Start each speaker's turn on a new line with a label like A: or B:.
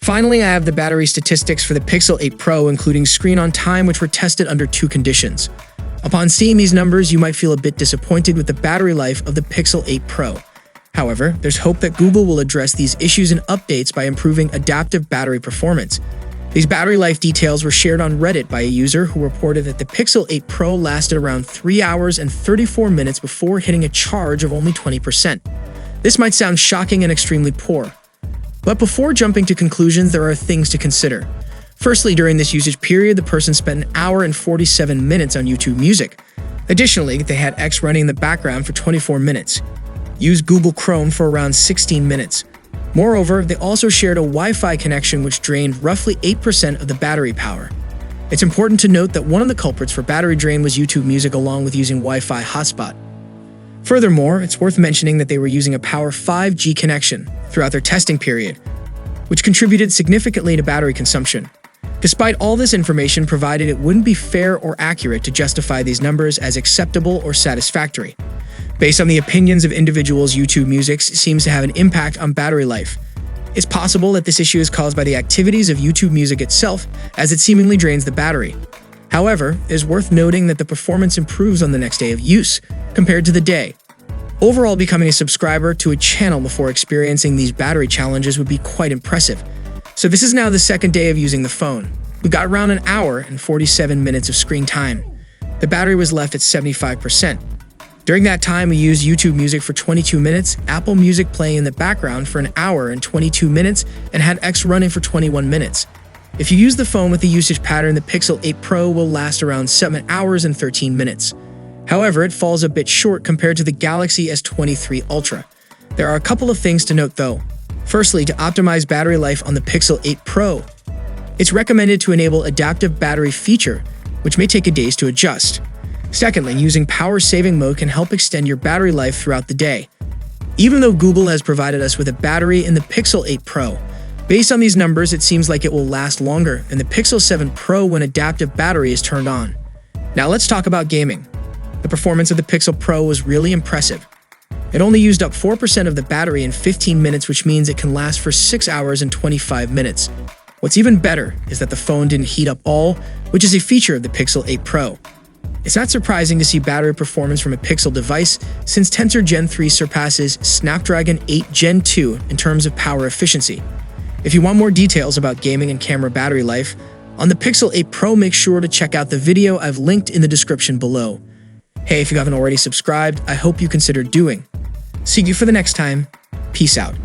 A: Finally, I have the battery statistics for the Pixel 8 Pro, including screen on time, which were tested under 2 conditions. Upon seeing these numbers, you might feel a bit disappointed with the battery life of the Pixel 8 Pro. However, there's hope that Google will address these issues and updates by improving adaptive battery performance. These battery life details were shared on Reddit by a user who reported that the Pixel 8 Pro lasted around 3 hours and 34 minutes before hitting a charge of only 20%. This might sound shocking and extremely poor. But before jumping to conclusions, there are things to consider. Firstly, during this usage period, the person spent 1 hour and 47 minutes on YouTube Music. Additionally, they had X running in the background for 24 minutes. Used Google Chrome for around 16 minutes. Moreover, they also shared a Wi-Fi connection which drained roughly 8% of the battery power. It's important to note that one of the culprits for battery drain was YouTube Music, along with using Wi-Fi hotspot. Furthermore, it's worth mentioning that they were using a Power 5G connection throughout their testing period, which contributed significantly to battery consumption. Despite all this information provided, it wouldn't be fair or accurate to justify these numbers as acceptable or satisfactory. Based on the opinions of individuals, YouTube Music seems to have an impact on battery life. It's possible that this issue is caused by the activities of YouTube Music itself, as it seemingly drains the battery. However, it is worth noting that the performance improves on the next day of use, compared to the day. Overall, becoming a subscriber to a channel before experiencing these battery challenges would be quite impressive. So this is now the second day of using the phone. We've got around 1 hour and 47 minutes of screen time. The battery was left at 75%. During that time, we used YouTube Music for 22 minutes, Apple Music playing in the background for 1 hour and 22 minutes, and had X running for 21 minutes. If you use the phone with the usage pattern, the Pixel 8 Pro will last around 7 hours and 13 minutes. However, it falls a bit short compared to the Galaxy S23 Ultra. There are a couple of things to note though. Firstly, to optimize battery life on the Pixel 8 Pro, it's recommended to enable adaptive battery feature, which may take a days to adjust. Secondly, using power saving mode can help extend your battery life throughout the day. Even though Google has provided us with a battery in the Pixel 8 Pro, based on these numbers, it seems like it will last longer than the Pixel 7 Pro when adaptive battery is turned on. Now let's talk about gaming. The performance of the Pixel Pro was really impressive. It only used up 4% of the battery in 15 minutes, which means it can last for 6 hours and 25 minutes. What's even better is that the phone didn't heat up all, which is a feature of the Pixel 8 Pro. It's not surprising to see battery performance from a Pixel device, since Tensor Gen 3 surpasses Snapdragon 8 Gen 2 in terms of power efficiency. If you want more details about gaming and camera battery life on the Pixel 8 Pro, make sure to check out the video I've linked in the description below. Hey, if you haven't already subscribed, I hope you consider doing. See you for the next time. Peace out.